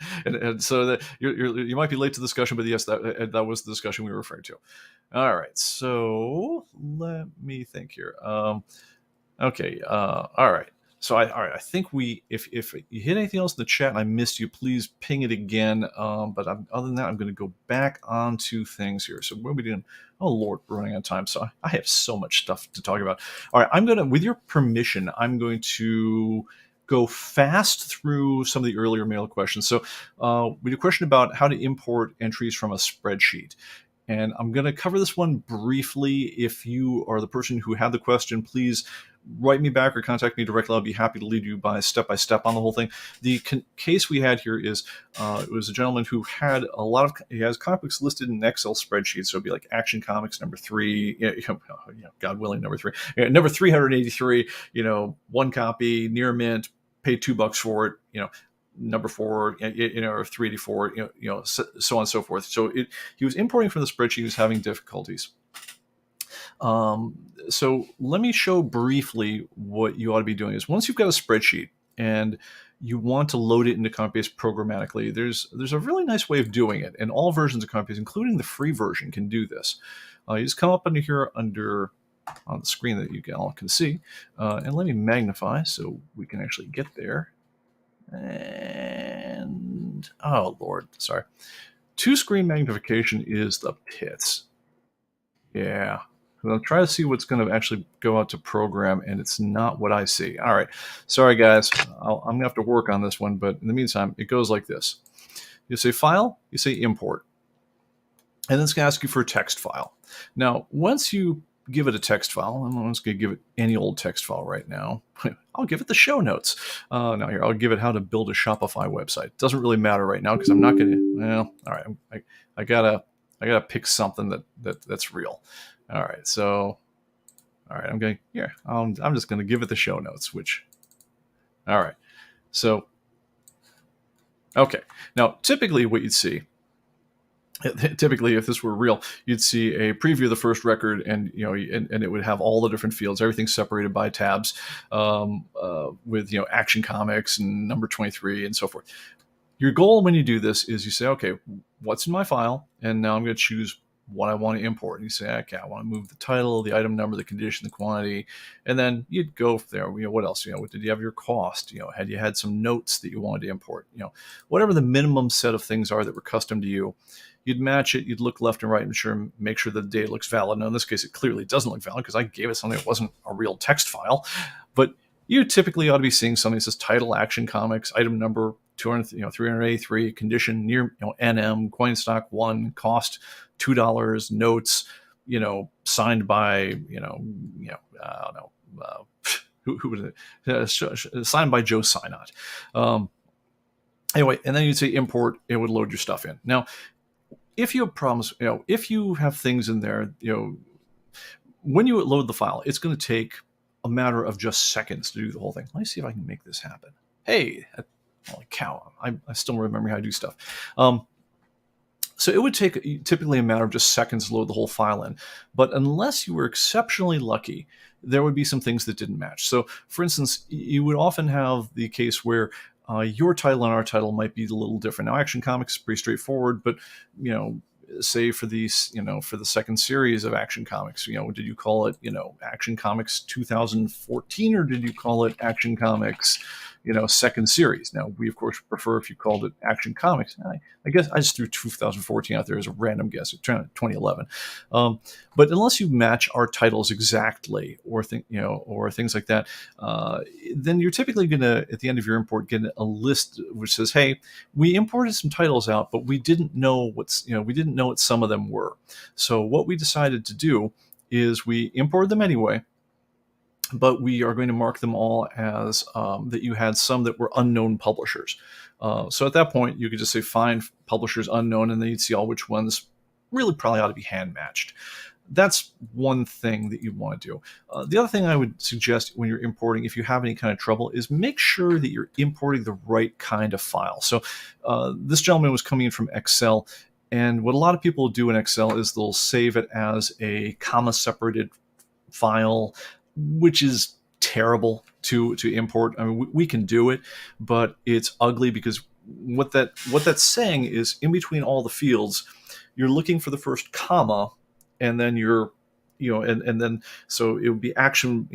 so that you might be late to the discussion, but yes, that was the discussion we were referring to. All right, so let me think here. Okay, all right. So all right, I think if you hit anything else in the chat and I missed you, please ping it again. But other than that, I'm going to go back onto things here. So what are we doing? Oh Lord, we're running out of time. So I have so much stuff to talk about. All right, with your permission, I'm going to go fast through some of the earlier mail questions. So we had a question about how to import entries from a spreadsheet. And I'm going to cover this one briefly. If you are the person who had the question, please write me back or contact me directly. I'll be happy to lead you by step on the whole thing. The case we had here is it was a gentleman who had he has comic books listed in an Excel spreadsheet. So it'd be like Action Comics number 3, God willing, number 3, number 383, one copy, near mint, paid $2 for it, number 4, or 384, so on and so forth. So he was importing from the spreadsheet. He was having difficulties. So let me show briefly what you ought to be doing. Is once you've got a spreadsheet and you want to load it into ComicBase programmatically, there's a really nice way of doing it, and all versions of ComicBase, including the free version, can do this. You just come up under here on the screen that you all can see, and let me magnify so we can actually get there. And oh Lord, sorry. 2-screen magnification is the pits. Yeah. I'll try to see what's going to actually go out to program, and it's not what I see. All right. Sorry, guys. I'm going to have to work on this one, but in the meantime, it goes like this. You say File, you say Import, and then it's going to ask you for a text file. Now, once you give it a text file, I'm just going to give it any old text file right now. I'll give it the show notes. Now here, I'll give it how to build a Shopify website. Doesn't really matter right now because I'm not going to. Well, all right. I gotta pick something that's real. All right. So, all right. I'm just going to give it the show notes. All right. So, okay. Now, typically, what you'd see. Typically, if this were real, you'd see a preview of the first record, and and it would have all the different fields, everything separated by tabs, with Action Comics and number 23 and so forth. Your goal when you do this is you say, okay, what's in my file, and now I'm going to choose what I want to import. And you say, okay, I want to move the title, the item number, the condition, the quantity, and then you'd go there. What else? Did you have your cost? Had you had some notes that you wanted to import? Whatever the minimum set of things are that were custom to you. You'd match it. You'd look left and right and make sure the data looks valid. Now, in this case, it clearly doesn't look valid because I gave it something that wasn't a real text file. But you typically ought to be seeing something that says title, Action Comics, item number 383, condition near NM, coin stock 1, cost $2, notes, signed by I don't know who was it? Signed by Joe Sinot. Anyway, and then you'd say import. It would load your stuff in. Now, if you have problems, if you have things in there, when you load the file, it's going to take a matter of just seconds to do the whole thing. Let me see if I can make this happen. Hey, holy cow! I still remember how to do stuff. So it would take typically a matter of just seconds to load the whole file in. But unless you were exceptionally lucky, there would be some things that didn't match. So, for instance, you would often have the case where your title and our title might be a little different. Now, Action Comics is pretty straightforward, but say for these, for the second series of Action Comics, did you call it, Action Comics 2014, or did you call it Action Comics, second series? Now, we of course prefer if you called it Action Comics. I guess I just threw 2014 out there as a random guess, 2011. But unless you match our titles exactly, or things like that, then you're typically going to, at the end of your import, get a list which says, "Hey, we imported some titles out, but we didn't know what some of them were. So what we decided to do is we imported them anyway, but we are going to mark them all as that you had some that were unknown publishers." So at that point, you could just say find publishers unknown, and then you'd see all which ones really probably ought to be hand matched. That's one thing that you want to do. The other thing I would suggest when you're importing, if you have any kind of trouble, is make sure that you're importing the right kind of file. So this gentleman was coming in from Excel, and what a lot of people do in Excel is they'll save it as a comma-separated file, which is terrible to import. I mean, we can do it, but it's ugly because what that's saying is in between all the fields, you're looking for the first comma, and then you're, and then so it would be Action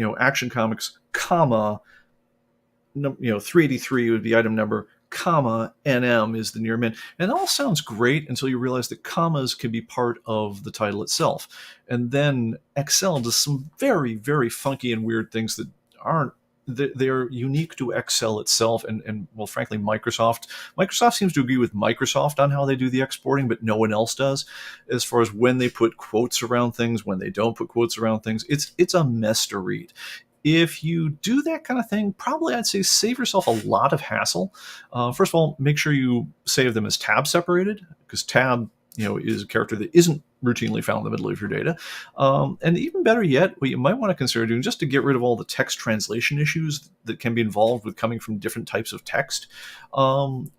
Comics, comma, 383 would be item number, comma, NM is the near min. And it all sounds great until you realize that commas can be part of the title itself. And then Excel does some very, very funky and weird things that aren't, they're unique to Excel itself and well, frankly, Microsoft. Microsoft seems to agree with Microsoft on how they do the exporting, but no one else does. As far as when they put quotes around things, when they don't put quotes around things, it's a mess to read. If you do that kind of thing, probably I'd say save yourself a lot of hassle. First of all, make sure you save them as tab separated, because tab, is a character that isn't routinely found in the middle of your data. And even better yet, what you might want to consider doing, just to get rid of all the text translation issues that can be involved with coming from different types of text,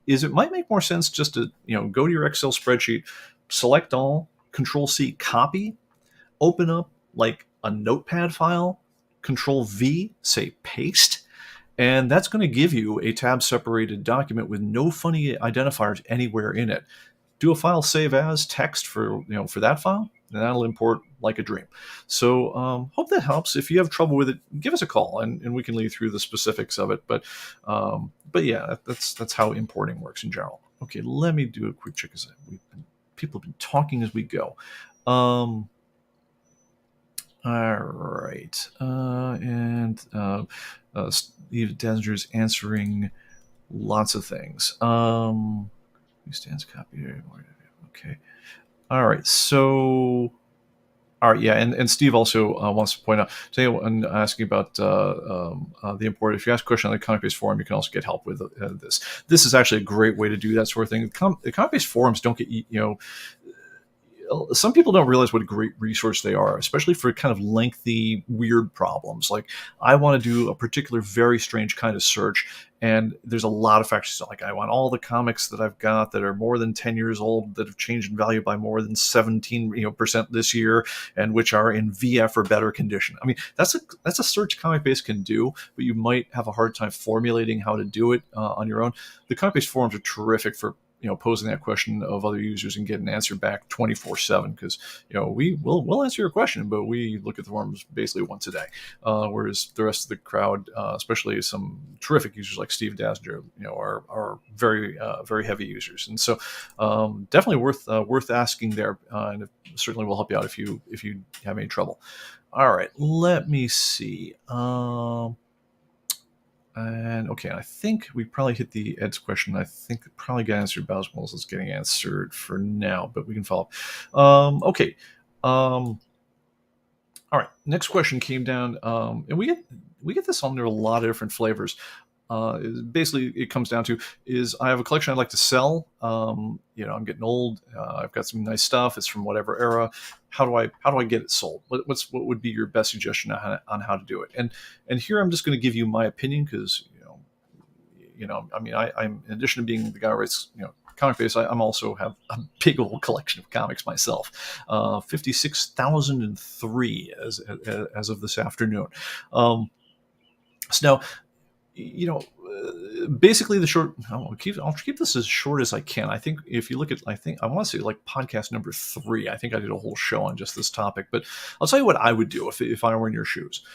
is it might make more sense just to go to your Excel spreadsheet, select all, Control-C, copy, open up like a notepad file, Control-V, say paste, and that's going to give you a tab-separated document with no funny identifiers anywhere in it. Do a file save as text for that file, and that'll import like a dream. So hope that helps. If you have trouble with it, give us a call, and we can lead through the specifics of it. But yeah, that's how importing works in general. Okay, let me do a quick check, because people have been talking as we go. All right. Steve Dazinger is answering lots of things. Who stands copy? Okay. All right. So, all right. Yeah. And Steve also wants to point out, today when asking about the import, if you ask a question on the ComicBase forum, you can also get help with this. This is actually a great way to do that sort of thing. The ComicBase forums don't get, some people don't realize what a great resource they are, especially for kind of lengthy, weird problems. Like, I want to do a particular very strange kind of search, and there's a lot of factors. Like, I want all the comics that I've got that are more than 10 years old, that have changed in value by more than 17% this year, and which are in VF or better condition. I mean, that's a search ComicBase can do, but you might have a hard time formulating how to do it on your own. The ComicBase forums are terrific for posing that question of other users and get an answer back 24/7, because we'll answer your question, but we look at the forums basically once a day, whereas the rest of the crowd, especially some terrific users like Steve Dazinger, are very very heavy users, and so definitely worth asking there, and it certainly will help you out if you have any trouble. All right, let me see. And okay, I think we probably hit the Ed's question. I think it probably got answered about as well as it's getting answered for now, but we can follow up. Okay. All right. Next question came down, and we get this under a lot of different flavors. Basically, it comes down to is I have a collection I'd like to sell. I'm getting old. I've got some nice stuff. It's from whatever era. How do I get it sold? What would be your best suggestion on how to do it? And here I'm just going to give you my opinion, because I mean, I'm, in addition to being the guy who writes ComicBase, I'm also have a big old collection of comics myself. 56,003 as of this afternoon. So now, basically the short, I'll keep this as short as I can. I think if you look at, I want to say like podcast number 3, I think I did a whole show on just this topic, but I'll tell you what I would do if I were in your shoes.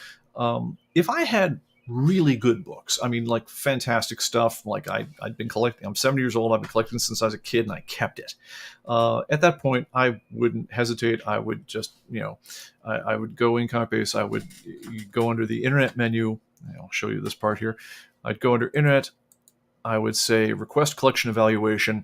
If I had really good books, I mean, like fantastic stuff, like I'd been collecting, I'm 70 years old, I've been collecting since I was a kid, and I kept it. At that point, I wouldn't hesitate. I would just, I would go in ComicBase, I would go under the internet menu. I'll show you this part here. I'd go under internet. I would say request collection evaluation.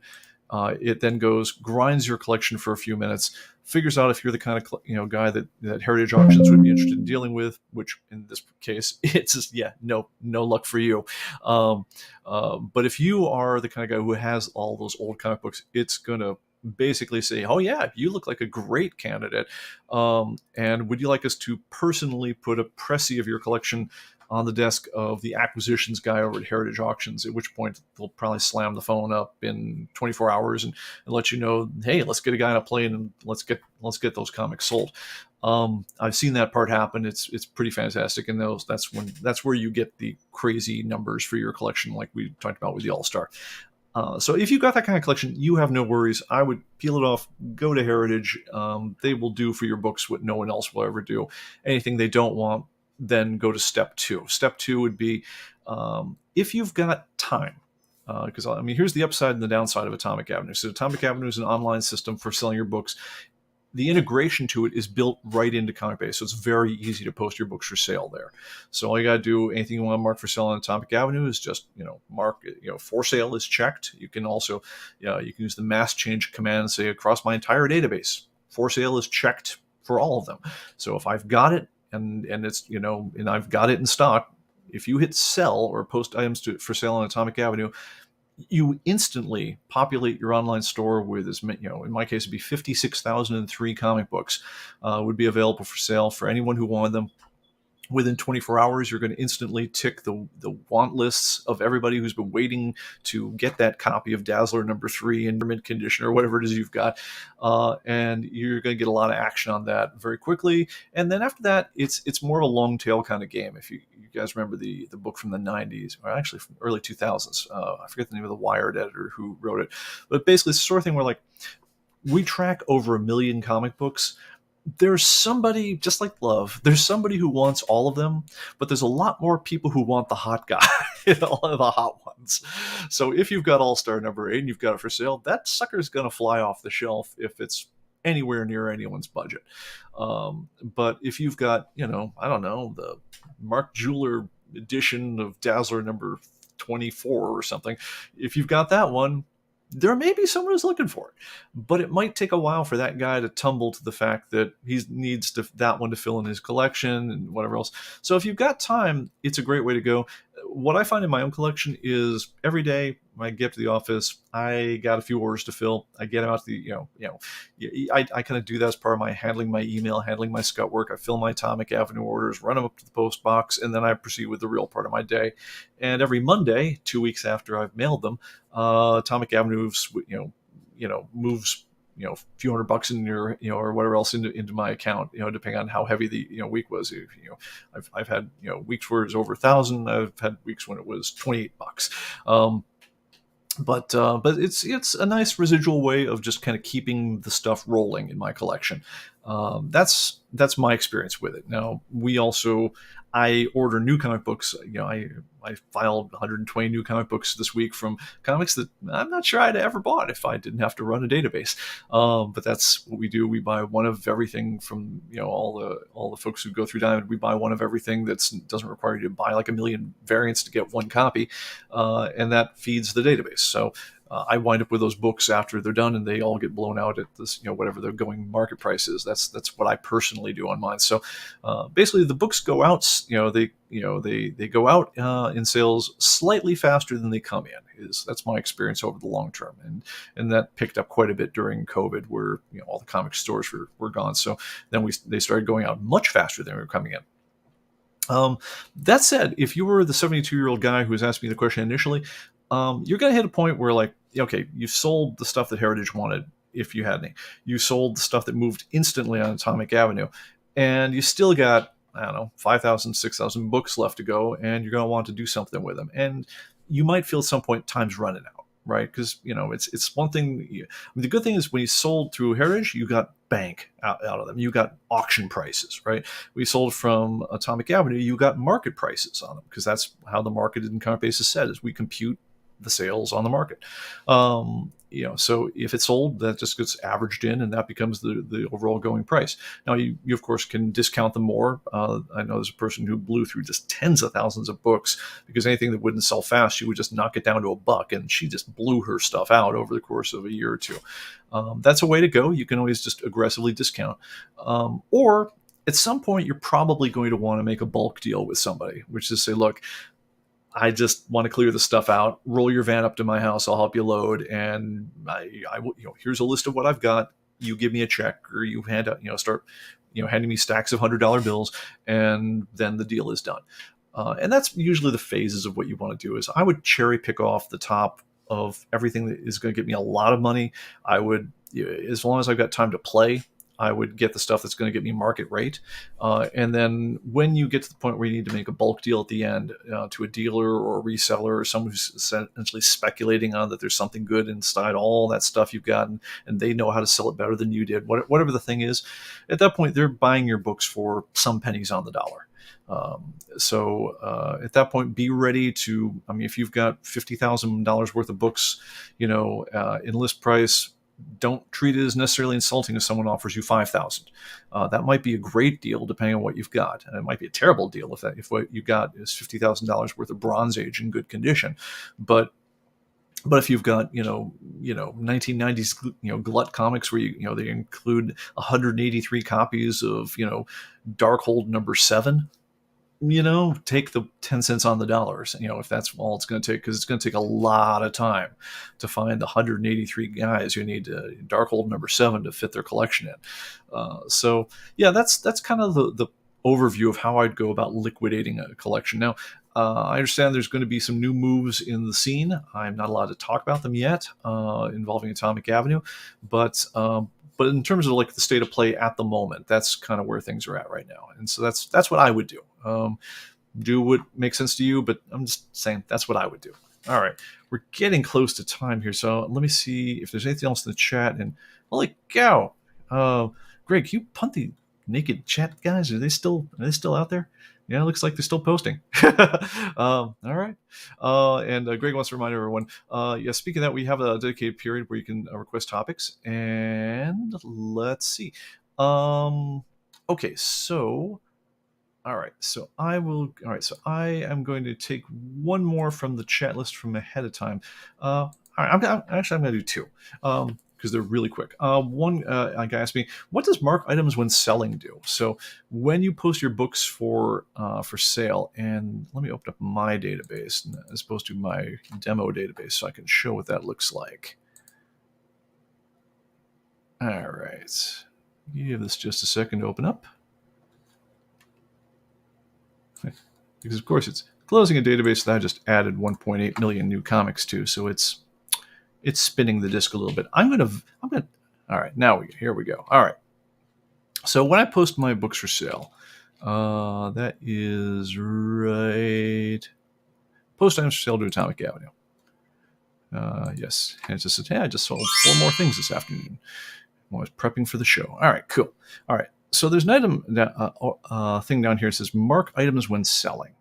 It then grinds your collection for a few minutes, figures out if you're the kind of guy that Heritage Auctions would be interested in dealing with, which in this case, it's just, no luck for you. But if you are the kind of guy who has all those old comic books, it's going to basically say, oh yeah, you look like a great candidate. And would you like us to personally put a précis of your collection on the desk of the acquisitions guy over at Heritage Auctions, at which point they'll probably slam the phone up in 24 hours and let you know, hey, let's get a guy on a plane and let's get those comics sold. I've seen that part happen. It's pretty fantastic, and that's where you get the crazy numbers for your collection, like we talked about with the All-Star. So if you've got that kind of collection, you have no worries. I would peel it off, go to Heritage. They will do for your books what no one else will ever do. Anything they don't want, then go to step 2. Step 2 would be if you've got time, because I mean, here's the upside and the downside of Atomic Avenue. So Atomic Avenue is an online system for selling your books. The integration to it is built right into ComicBase, so it's very easy to post your books for sale there. So all you got to do, anything you want to mark for sale on Atomic Avenue is just, mark, for sale is checked. You can also, you can use the mass change command and say across my entire database, for sale is checked for all of them. So if I've got it and it's, and I've got it in stock, if you hit sell or post items for sale on Atomic Avenue, you instantly populate your online store with, as in my case, it'd be 56,003 comic books would be available for sale for anyone who wanted them. Within 24 hours, you're going to instantly tick the want lists of everybody who's been waiting to get that copy of Dazzler #3 in mint condition or whatever it is you've got. And you're going to get a lot of action on that very quickly. And then after that, it's more of a long tail kind of game. If you guys remember the book from the 90s, or actually from early 2000s, I forget the name of the Wired editor who wrote it. But basically, it's the sort of thing where, like, we track over 1 million comic books. There's somebody, just like love, there's somebody who wants all of them, but there's a lot more people who want the hot guy, all of the hot ones. So if you've got All-Star #8 and you've got it for sale, that sucker's going to fly off the shelf if it's anywhere near anyone's budget. But if you've got, I don't know, the Mark Jeweler edition of Dazzler #24 or something, if you've got that one, there may be someone who's looking for it, but it might take a while for that guy to tumble to the fact that he needs that one to fill in his collection and whatever else. So if you've got time, it's a great way to go. What I find in my own collection is every day when I get to the office, I got a few orders to fill. I get them out to the, I kind of do that as part of my handling my email, handling my scut work. I fill my Atomic Avenue orders, run them up to the post box, and then I proceed with the real part of my day. And every Monday, 2 weeks after I've mailed them, Atomic Avenue moves a few $100 in your, or whatever else into my account, depending on how heavy the, week was. I've had, weeks where it was over 1,000. I've had weeks when it was $28. But it's a nice residual way of just kind of keeping the stuff rolling in my collection. That's my experience with it. Now, I order new comic books. I filed 120 new comic books this week from comics that I'm not sure I'd ever bought if I didn't have to run a database. But that's what we do. We buy one of everything from, all the folks who go through Diamond. We buy one of everything that doesn't require you to buy like 1 million variants to get one copy. And that feeds the database. So I wind up with those books after they're done, and they all get blown out at this, whatever the going market price is. That's what I personally do on mine. So basically, the books go out. They go out in sales slightly faster than they come in. That's my experience over the long term, and that picked up quite a bit during COVID, where all the comic stores were gone. So then they started going out much faster than we were coming in. That said, if you were the 72-year-old guy who was asking me the question initially, you're going to hit a point where, like, okay, you sold the stuff that Heritage wanted, if you had any. You sold the stuff that moved instantly on Atomic Avenue, and you still got, 5,000, 6,000 books left to go, and you're going to want to do something with them. And you might feel at some point time's running out, right? Because, it's one thing. The good thing is when you sold through Heritage, you got bank out of them. You got auction prices, right? We sold from Atomic Avenue, you got market prices on them, because that's how the market in ComicBase is set, is we compute the sales on the market. So if it's sold, that just gets averaged in, and that becomes the overall going price. Now, you of course can discount them more. I know there's a person who blew through just tens of thousands of books, because anything that wouldn't sell fast, she would just knock it down to $1, and she just blew her stuff out over the course of a year or two. That's a way to go. You can always just aggressively discount. Or at some point, you're probably going to want to make a bulk deal with somebody, which is say, look, I just want to clear the stuff out. Roll your van up to my house. I'll help you load. And here's a list of what I've got. You give me a check, or you hand out, start, handing me stacks of $100 bills, and then the deal is done. And that's usually the phases of what you want to do. Is I would cherry pick off the top of everything that is going to get me a lot of money. I would, as long as I've got time to play, I would get the stuff that's going to get me market rate. And then when you get to the point where you need to make a bulk deal at the end to a dealer or a reseller or someone who's essentially speculating on that there's something good inside all that stuff you've got, and they know how to sell it better than you did, whatever the thing is, at that point, they're buying your books for some pennies on the dollar. So at that point, be ready to, I mean, if you've got $50,000 worth of books, in list price, don't treat it as necessarily insulting if someone offers you 5,000. That might be a great deal depending on what you've got, and it might be a terrible deal if what you got is $50,000 worth of Bronze Age in good condition. But if you've got 1990s glut comics where they include 183 copies of Darkhold #7, take the 10 cents on the dollars, if that's all it's going to take, because it's going to take a lot of time to find the 183 guys who need Darkhold #7 to fit their collection in. So yeah, that's kind of the overview of how I'd go about liquidating a collection. Now, I understand there's going to be some new moves in the scene. I'm not allowed to talk about them yet, involving Atomic Avenue, but in terms of like the state of play at the moment, that's kind of where things are at right now. And so that's what I would do. Do what makes sense to you, but I'm just saying that's what I would do. All right, we're getting close to time here, so let me see if there's anything else in the chat. And holy cow, Greg, can you punt the naked chat guys? Are they still out there? Yeah, it looks like they're still posting. All right. And Greg wants to remind everyone, speaking of that, we have a dedicated period where you can request topics. And let's see. Okay, so, all right. So I am going to take one more from the chat list from ahead of time. All right, I'm going to do two. Because they're really quick. One guy asked me, what does mark items when selling do? So when you post your books for sale, and let me open up my database as opposed to my demo database so I can show what that looks like. All right. Give this just a second to open up. Because of course it's closing a database that I just added 1.8 million new comics to, so it's spinning the disk a little bit. I'm gonna. All right, here we go. All right. So when I post my books for sale, that is right. Post items for sale to Atomic Avenue. Yes, and it just said, hey, I just sold 4 more things this afternoon. I was prepping for the show. All right, cool. All right. So there's an item thing down here that says mark items when selling.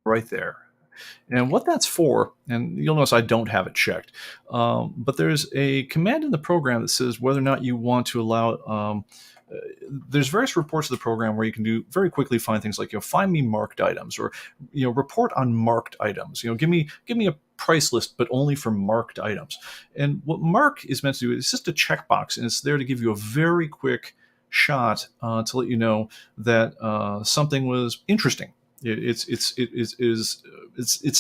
Right there. And what that's for, and you'll notice I don't have it checked, but there's a command in the program that says whether or not you want to allow. There's various reports of the program where you can do very quickly find things like find me marked items, or report on marked items. Give me a price list, but only for marked items. And what mark is meant to do is just a checkbox, and it's there to give you a very quick shot to let you know that something was interesting. It's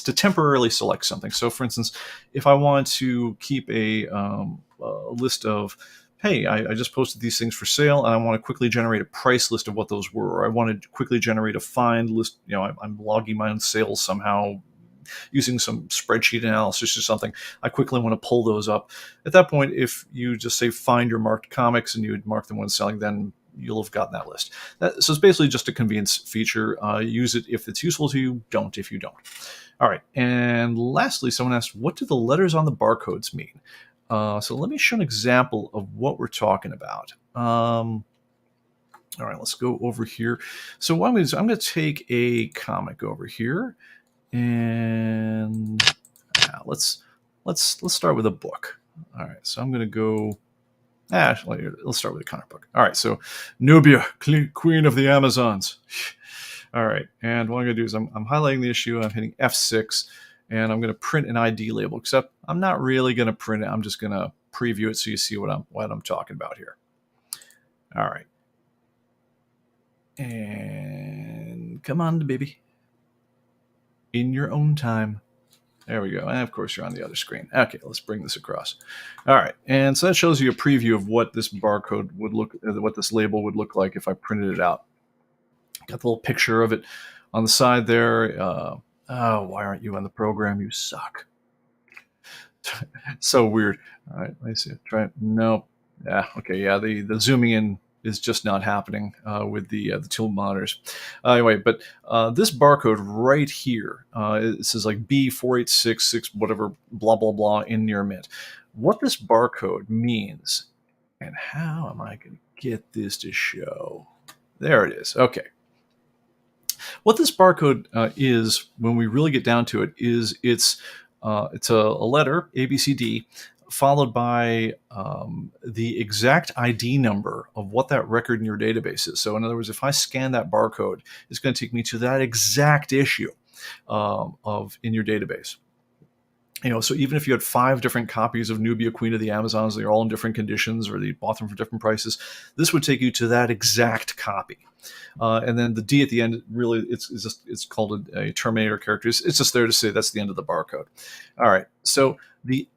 to temporarily select something. So, for instance, if I want to keep a list of, hey, I just posted these things for sale, and I want to quickly generate a price list of what those were, or I want to quickly generate a find list. I'm logging my own sales somehow using some spreadsheet analysis or something. I quickly want to pull those up. At that point, if you just say find your marked comics and you would mark them when selling, then you'll have gotten that list. So it's basically just a convenience feature. Use it if it's useful to you. Don't if you don't. All right. And lastly, someone asked, what do the letters on the barcodes mean? So let me show an example of what we're talking about. All right, let's go over here. So what I'm going to do is I'm going to take a comic over here, and let's start with a book. All right, so I'm going to go. Actually, let's start with a comic book. All right, so Nubia, Queen of the Amazons. All right, and what I'm going to do is I'm highlighting the issue. I'm hitting F6, and I'm going to print an ID label. Except I'm not really going to print it. I'm just going to preview it so you see what I'm talking about here. All right, and come on, baby. In your own time. There we go. And of course, you're on the other screen. Okay, let's bring this across. All right, and so that shows you a preview of what this barcode would what this label would look like if I printed it out. Got the little picture of it on the side there. Oh, why aren't you on the program? You suck. So weird. All right, let me see. Try it. Nope. Yeah. Okay. Yeah. The zooming in is just not happening with the tool monitors. Anyway, but this barcode right here, it says like B486 whatever blah blah blah in near mint. What this barcode means, and how am I going to get this to show? There it is. Okay. What this barcode is, when we really get down to it, is it's a letter ABCD followed by the exact ID number of what that record in your database is. So, in other words, if I scan that barcode, it's going to take me to that exact issue of in your database. So even if you had 5 different copies of Nubia, Queen of the Amazons, they're all in different conditions, or you bought them for different prices, this would take you to that exact copy. And then the D at the end, really, it's called a terminator character. It's just there to say that's the end of the barcode. All right. So the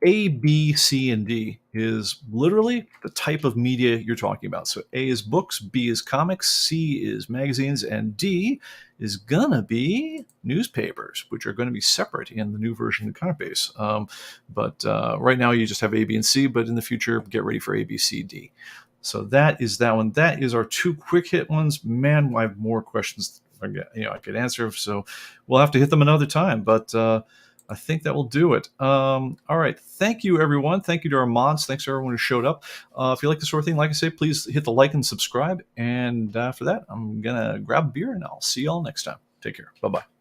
A, B, C, and D is literally the type of media you're talking about. So A is books, B is comics, C is magazines, and D is gonna be newspapers, which are going to be separate in the new version of ComicBase. But right now you just have A, B, and C. But in the future, get ready for A, B, C, D. So that is that one. That is our 2 quick hit ones. Man, I have more questions I could answer. So we'll have to hit them another time. But I think that will do it. All right. Thank you, everyone. Thank you to our mods. Thanks to everyone who showed up. If you like this sort of thing, like I say, please hit the like and subscribe. And for that, I'm going to grab a beer, and I'll see you all next time. Take care. Bye-bye.